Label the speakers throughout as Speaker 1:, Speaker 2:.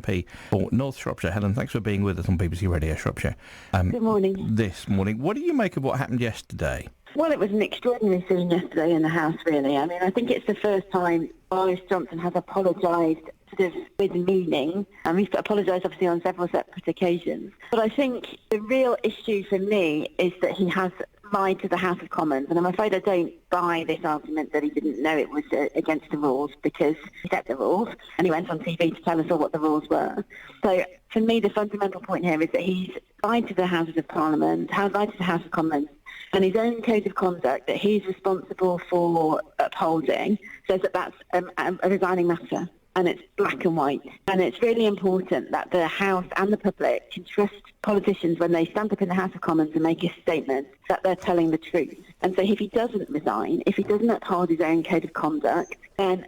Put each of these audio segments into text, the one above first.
Speaker 1: MP for North Shropshire. Helen, thanks for being with us on BBC Radio Shropshire.
Speaker 2: Good morning.
Speaker 1: This morning. What do you make of what happened yesterday?
Speaker 2: Well, it was an extraordinary scene yesterday in the House, really. I mean, I think it's the first time Boris Johnson has apologised sort of with meaning. He's apologised, obviously, on several separate occasions. But I think the real issue for me is that he has lied to the House of Commons, and I'm afraid I don't buy this argument that he didn't know it was against the rules, because he set the rules and he went on TV to tell us all what the rules were. So for me, the fundamental point here is that he's lied to the Houses of Parliament, has lied to the House of Commons, and his own code of conduct that he's responsible for upholding says that that's a resigning matter. And it's black and white. And it's really important that the House and the public can trust politicians when they stand up in the House of Commons and make a statement that they're telling the truth. And so if he doesn't resign, if he doesn't uphold his own code of conduct, then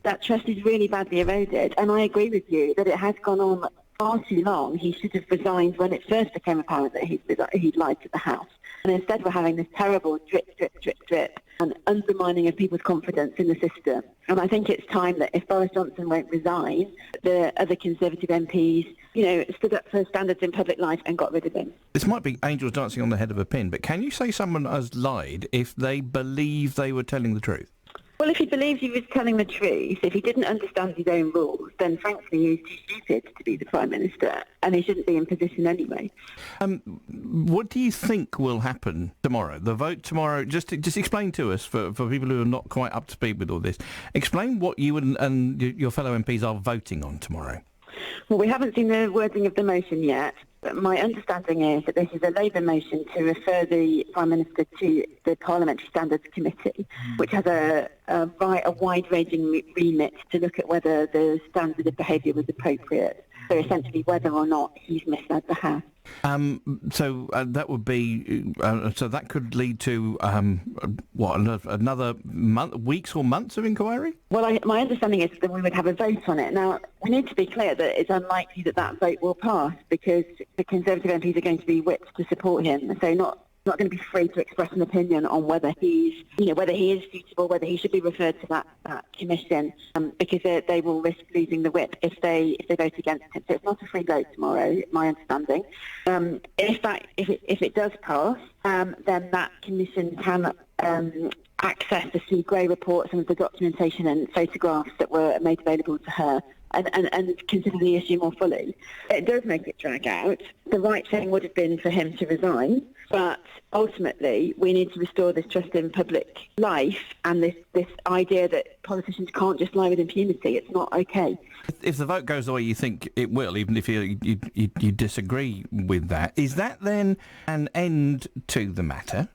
Speaker 2: that trust is really badly eroded. And I agree with you that it has gone on far too long. He should have resigned when it first became apparent that he'd lied to the House. And instead we're having this terrible drip, drip, drip, drip, and undermining of people's confidence in the system. And I think it's time that if Boris Johnson won't resign, the other Conservative MPs, stood up for standards in public life and got rid of him.
Speaker 1: This might be angels dancing on the head of a pin, but can you say someone has lied if they believe they were telling the truth?
Speaker 2: Well, if he believes he was telling the truth, if he didn't understand his own rules, then frankly he's too stupid to be the Prime Minister, and he shouldn't be in position anyway.
Speaker 1: What do you think will happen tomorrow? The vote tomorrow, just explain to us, for people who are not quite up to speed with all this, explain what you and your fellow MPs are voting on tomorrow.
Speaker 2: Well, we haven't seen the wording of the motion yet, but my understanding is that this is a Labour motion to refer the Prime Minister to the Parliamentary Standards Committee, which has a wide-ranging remit to look at whether the standard of behaviour was appropriate. So essentially whether or not he's misled the House.
Speaker 1: That would be so that could lead to another weeks or months of inquiry?
Speaker 2: Well, my understanding is that we would have a vote on it. Now, we need to be clear that it's unlikely that vote will pass, because the Conservative MPs are going to be whipped to support him. So not going to be free to express an opinion on whether he is suitable, whether he should be referred to that commission, because they will risk losing the whip if they vote against him. So it's not a free vote tomorrow, my understanding. If it does pass, then that commission can access the Sue Gray report, some of the documentation and photographs that were made available to her, and consider the issue more fully. It does make it drag out. The right thing would have been for him to resign, but ultimately we need to restore this trust in public life and this idea that politicians can't just lie with impunity. It's not okay.
Speaker 1: If the vote goes the way you think it will, even if you disagree with that, is that then an end to the matter?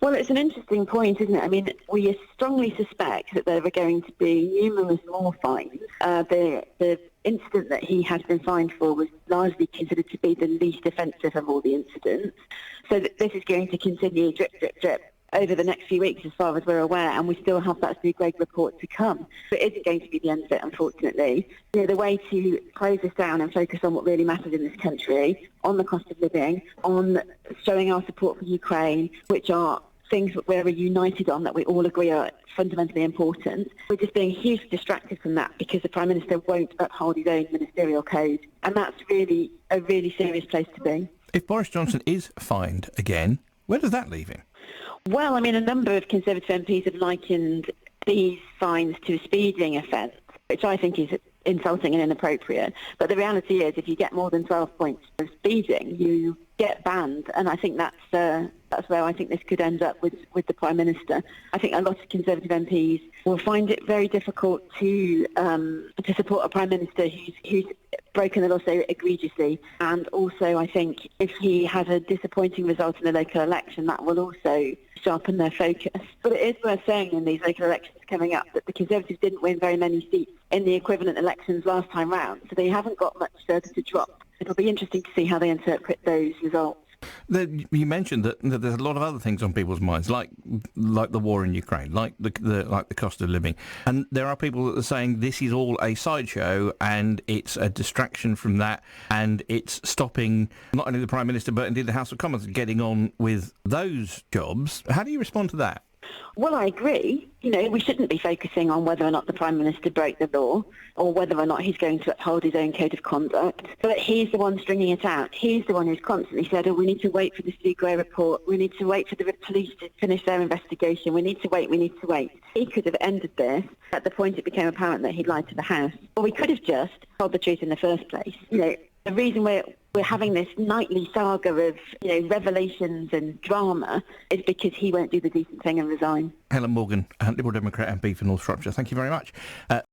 Speaker 2: Well, it's an interesting point, isn't it? I mean, we strongly suspect that there are going to be numerous more fines. The incident that he has been fined for was largely considered to be the least offensive of all the incidents. So this is going to continue drip, drip, drip over the next few weeks, as far as we're aware, and we still have that Sue Gray report to come. So it isn't going to be the end of it, unfortunately. The way to close this down and focus on what really matters in this country, on the cost of living, on showing our support for Ukraine, which are things that we're united on, that we all agree are fundamentally important. We're just being hugely distracted from that because the Prime Minister won't uphold his own ministerial code. And that's really a really serious place to be.
Speaker 1: If Boris Johnson is fined again, where does that leave him?
Speaker 2: Well, I mean, a number of Conservative MPs have likened these fines to a speeding offence, which I think is insulting and inappropriate. But the reality is, if you get more than 12 points for speeding, you get banned. And I think that's where I think this could end up with the Prime Minister. I think a lot of Conservative MPs will find it very difficult to support a Prime Minister who's broken the law so egregiously. And also, I think if he has a disappointing result in the local election, that will also sharpen their focus. But it is worth saying in these local elections coming up that the Conservatives didn't win very many seats in the equivalent elections last time round, so they haven't got much further to drop. It'll be interesting to see how they interpret those results.
Speaker 1: You mentioned that there's a lot of other things on people's minds, like the war in Ukraine, like the cost of living, and there are people that are saying this is all a sideshow and it's a distraction from that, and it's stopping not only the Prime Minister but indeed the House of Commons getting on with those jobs. How do you respond to that?
Speaker 2: Well, I agree. We shouldn't be focusing on whether or not the Prime Minister broke the law or whether or not he's going to uphold his own code of conduct. But he's the one stringing it out. He's the one who's constantly said, we need to wait for the Sue Gray report. We need to wait for the police to finish their investigation. We need to wait. He could have ended this at the point it became apparent that he'd lied to the House. Or we could have just told the truth in the first place. The reason we're having this nightly saga of, revelations and drama is because he won't do the decent thing and resign.
Speaker 1: Helen Morgan, Liberal Democrat MP for North Shropshire. Thank you very much.